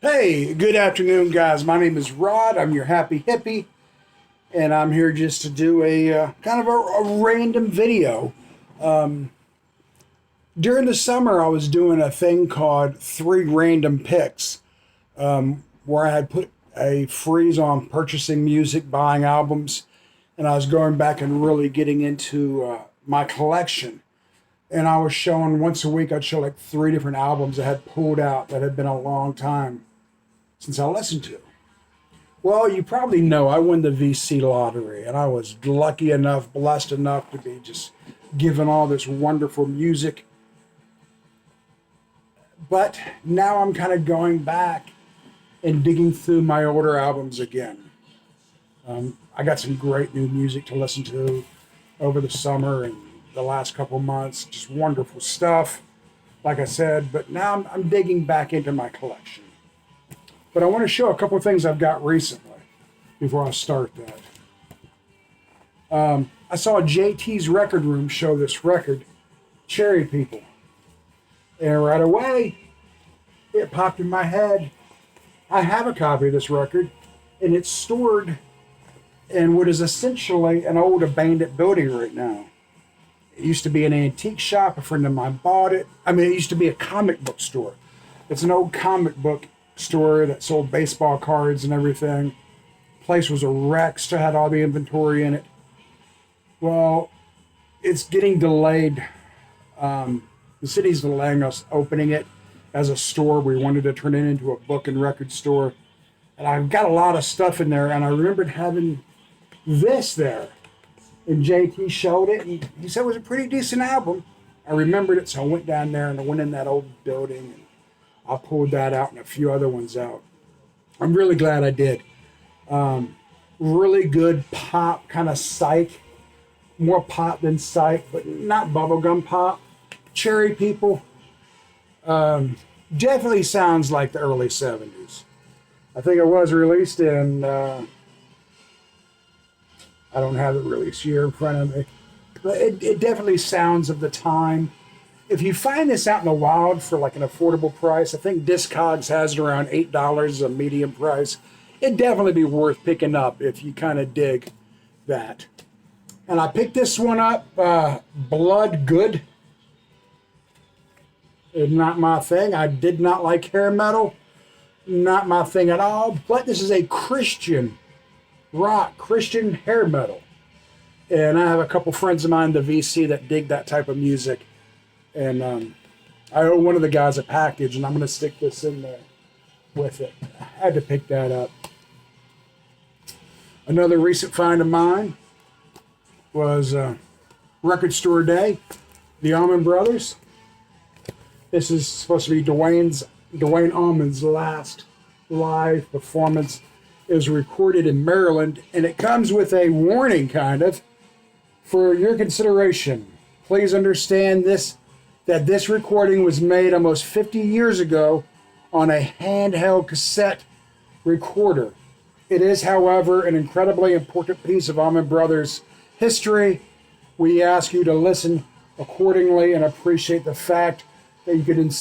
Hey, good afternoon, guys. My name is Rod. I'm your happy hippie, and I'm here just to do a kind of a random video. During the summer, I was doing a thing called Three Random Picks, where I had put a freeze on purchasing music, buying albums, and I was going back and really getting into my collection. And I was showing once a week, I'd show like three different albums I had pulled out that had been a long time since I listened to. Well, you probably know I won the VC lottery, and I was lucky enough, blessed enough to be just given all this wonderful music. But now I'm kind of going back and digging through my older albums again. I got some great new music to listen to over the summer and the last couple months, just wonderful stuff, like I said. But now I'm digging back into my collection. But I want to show a couple of things I've got recently before I start that. I saw JT's Record Room show this record, Cherry People. And right away, it popped in my head. I have a copy of this record, and it's stored in what is essentially an old abandoned building right now. It used to be an antique shop. A friend of mine bought it. It used to be a comic book store. It's an old comic book store that sold baseball cards and everything. Place was a wreck, still had all the inventory in it. Well, it's getting delayed. The city's delaying us opening it as a store. We wanted to turn it into a book and record store. And I've got a lot of stuff in there, and I remembered having this there. And JT showed it, and he said it was a pretty decent album. I remembered it, so I went down there and I went in that old building, and I pulled that out and a few other ones out. I'm really glad I did. Really good pop, kind of psych. More pop than psych, but not bubblegum pop. Cherry People. Definitely sounds like the early 70s. I think it was released in, I don't have the release year in front of me, but it definitely sounds of the time. If you find this out in the wild for like an affordable price, I think Discogs has it around $8 a medium price. It'd definitely be worth picking up if you kind of dig that. And I picked this one up, Blood Good. It's not my thing. I did not like hair metal. Not my thing at all. But this is a Christian rock, Christian hair metal. And I have a couple friends of mine, the VC, that dig that type of music. And I owe one of the guys a package, and I'm going to stick this in there with it. I had to pick that up. Another recent find of mine was Record Store Day, the Allman Brothers. This is supposed to be Dwayne Allman's last live performance. It was recorded in Maryland, and it comes with a warning, kind of, for your consideration. Please understand this, that this recording was made almost 50 years ago on a handheld cassette recorder. It is, however, an incredibly important piece of Allman Brothers history. We ask you to listen accordingly and appreciate the fact that you could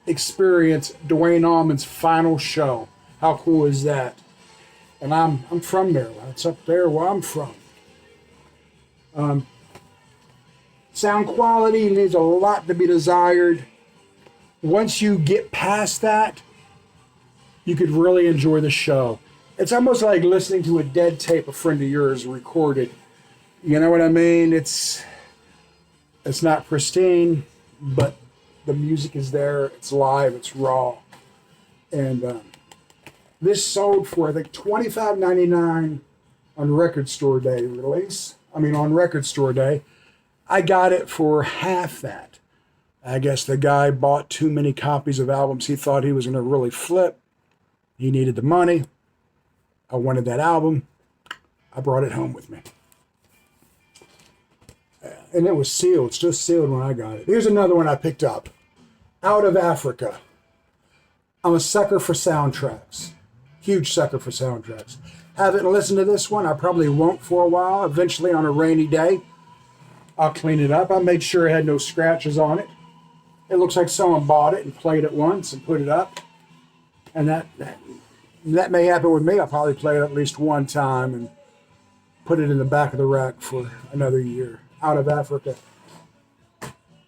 experience Dwayne Allman's final show. How cool is that? And I'm from Maryland. It's up there where I'm from. Sound quality leaves a lot to be desired. Once you get past that, you could really enjoy the show. It's almost like listening to a dead tape a friend of yours recorded. You know what I mean? It's not pristine, but the music is there. It's live. It's raw. And this sold for, I think, $25.99 on Record Store Day release. On Record Store Day. I got it for half that. I guess the guy bought too many copies of albums he thought he was going to really flip. He needed the money. I wanted that album. I brought it home with me. And it was sealed. It's just sealed when I got it. Here's another one I picked up. Out of Africa. I'm a sucker for soundtracks. Huge sucker for soundtracks. Haven't listened to this one. I probably won't for a while. Eventually on a rainy day, I'll clean it up. I made sure it had no scratches on it. It looks like someone bought it and played it once and put it up. And that may happen with me. I'll probably play it at least one time and put it in the back of the rack for another year. Out of Africa.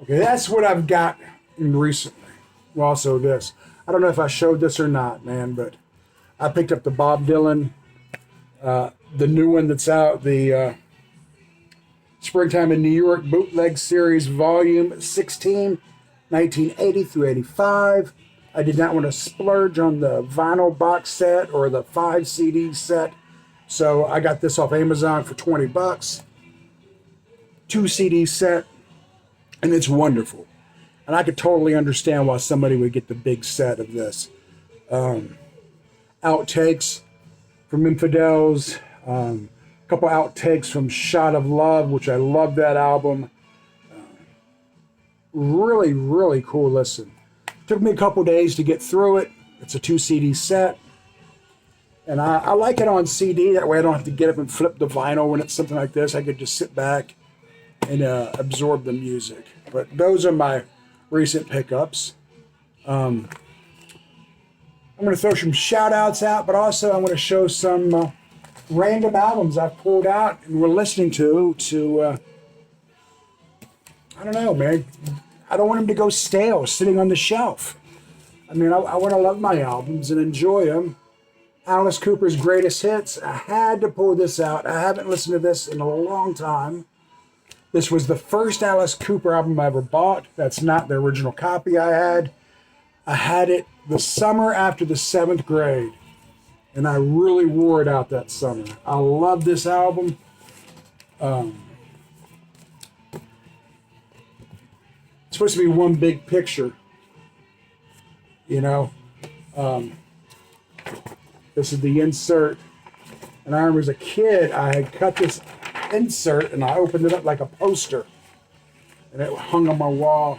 Okay, that's what I've got recently. Well, also this. I don't know if I showed this or not, man, but I picked up the Bob Dylan, the new one that's out, the Springtime in New York Bootleg Series Volume 16, 1980 through 85. I did not want to splurge on the vinyl box set or the 5 CD set, so I got this off Amazon for 20 bucks. 2 CD set, and it's wonderful. And I could totally understand why somebody would get the big set of this. Outtakes from Infidels, a couple outtakes from Shot of Love, which I love that album. Really, really cool listen. Took me a couple days to get through it. It's a 2 CD set. And I like it on CD. That way I don't have to get up and flip the vinyl when it's something like this. I could just sit back and absorb the music. But those are my recent pickups. I'm going to throw some shout-outs out, but also I'm going to show some random albums I've pulled out and we're listening to I don't know, man. I don't want them to go stale, sitting on the shelf. I mean, I want to love my albums and enjoy them. Alice Cooper's Greatest Hits. I had to pull this out. I haven't listened to this in a long time. This was the first Alice Cooper album I ever bought. That's not the original copy I had. I had it the summer after the 7th grade, and I really wore it out that summer. I love this album. It's supposed to be one big picture, you know. This is the insert, and I remember as a kid, I had cut this insert and I opened it up like a poster, and it hung on my wall.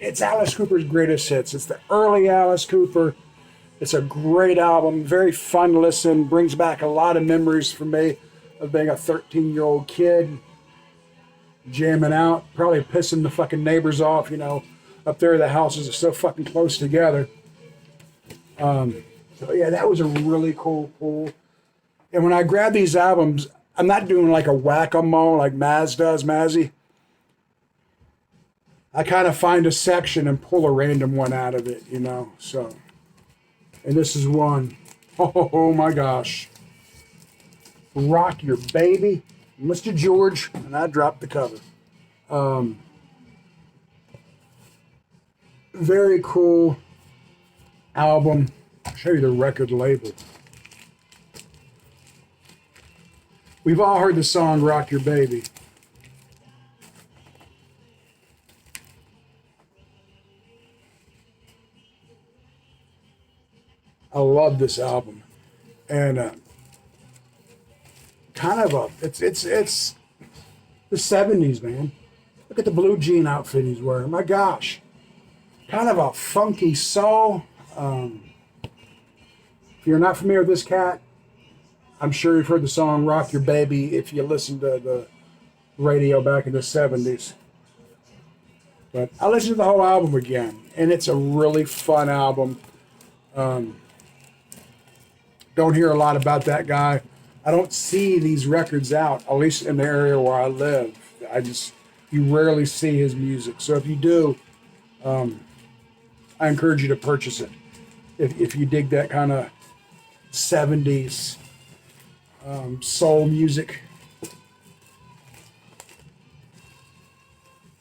It's Alice Cooper's Greatest Hits. It's the early Alice Cooper. It's a great album, very fun listen, brings back a lot of memories for me of being a 13-year-old kid, jamming out, probably pissing the fucking neighbors off, you know. Up there, the houses are so fucking close together. So yeah, that was a really cool pull. And when I grab these albums, I'm not doing like a whack-a-mole like Maz does, Mazzy. I kind of find a section and pull a random one out of it, you know. So, and this is one. Oh my gosh. Rock Your Baby, Mr. George, and I dropped the cover. Very cool album. I'll show you the record label. We've all heard the song Rock Your Baby. I love this album. And kind of it's the 70s, man. Look at the blue jean outfit he's wearing. My gosh. Kind of a funky soul. If you're not familiar with this cat, I'm sure you've heard the song Rock Your Baby if you listened to the radio back in the 70s. But I listened to the whole album again, and it's a really fun album. Don't hear a lot about that guy. I don't see these records out, at least in the area where I live. You rarely see his music. So if you do, I encourage you to purchase it. If you dig that kind of 70s soul music.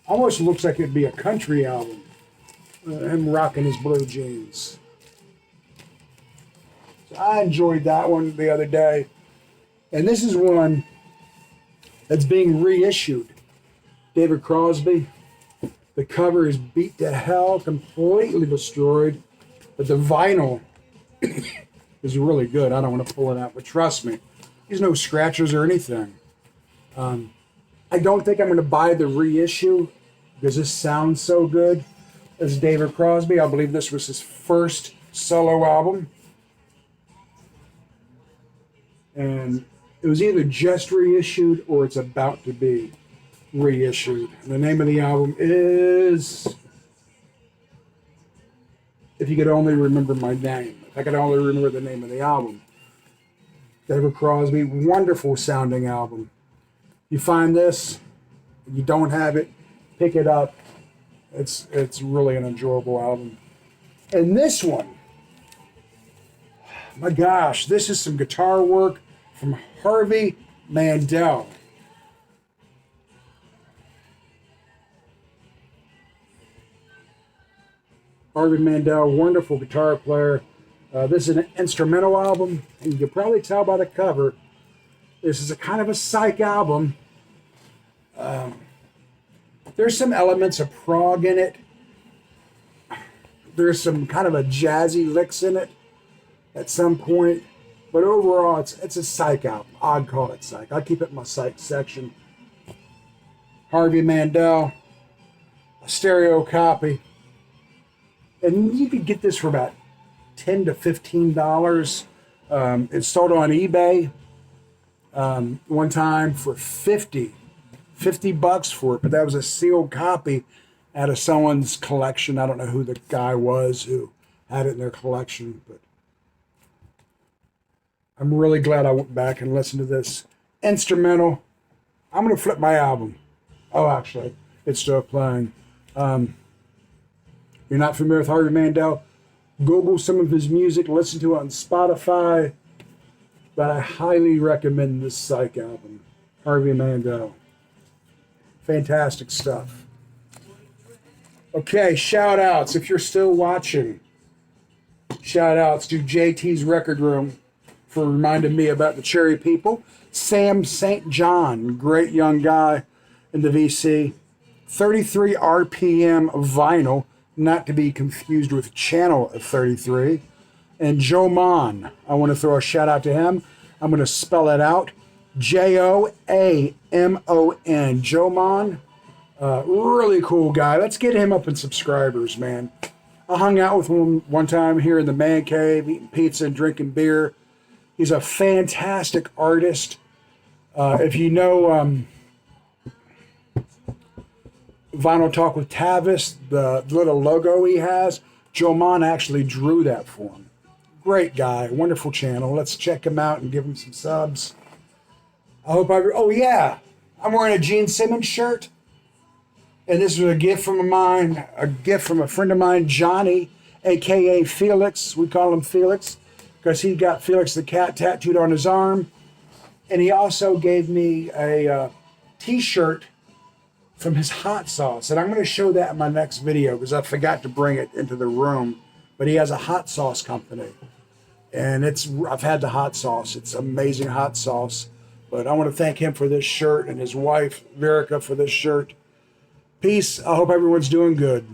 Almost looks like it'd be a country album. Him rocking his blue jeans. So I enjoyed that one the other day. And this is one that's being reissued. David Crosby. The cover is beat to hell, completely destroyed. But the vinyl is really good. I don't want to pull it out, but trust me, there's no scratches or anything. I don't think I'm going to buy the reissue because this sounds so good. This is David Crosby. I believe this was his first solo album. And it was either just reissued or it's about to be reissued. And the name of the album is If you could only remember my name. If I could only remember the name of the album. David Crosby, wonderful sounding album. You find this, you don't have it, pick it up. It's really an enjoyable album. And this one, my gosh, this is some guitar work from Harvey Mandel. Harvey Mandel, wonderful guitar player. This is an instrumental album, and you can probably tell by the cover, this is a kind of a psych album. There's some elements of prog in it. There's some kind of a jazzy licks in it at some point. But overall, it's a psych album. I'd call it psych. I'd keep it in my psych section. Harvey Mandel, a stereo copy. And you could get this for about $10 to $15. It sold on eBay one time for $50 for it, but that was a sealed copy out of someone's collection. I don't know who the guy was who had it in their collection, but I'm really glad I went back and listened to this instrumental. I'm going to flip my album. Oh, actually, it's still playing. You're not familiar with Harvey Mandel? Google some of his music, listen to it on Spotify. But I highly recommend this psych album, Harvey Mandel. Fantastic stuff. Okay, shout outs. If you're still watching, shout outs to JT's Record Room for reminding me about the Cherry People. Sam St. John, great young guy in the VC. 33 RPM vinyl, not to be confused with Channel 33. And Joe Mon, I want to throw a shout out to him. I'm going to spell it out. Joamon. Joe Mon, really cool guy. Let's get him up in subscribers, man. I hung out with him one time here in the man cave, eating pizza and drinking beer. He's a fantastic artist. If you know Vinyl Talk with Tavis, the little logo he has, Joe Mon actually drew that for him. Great guy, wonderful channel. Let's check him out and give him some subs. I hope oh yeah, I'm wearing a Gene Simmons shirt. And this was a gift from a friend of mine, Johnny, AKA Felix. We call him Felix because he got Felix the cat tattooed on his arm. And he also gave me a t-shirt from his hot sauce. And I'm going to show that in my next video because I forgot to bring it into the room. But he has a hot sauce company. And I've had the hot sauce. It's amazing hot sauce. But I want to thank him for this shirt and his wife, Verica, for this shirt. Peace. I hope everyone's doing good.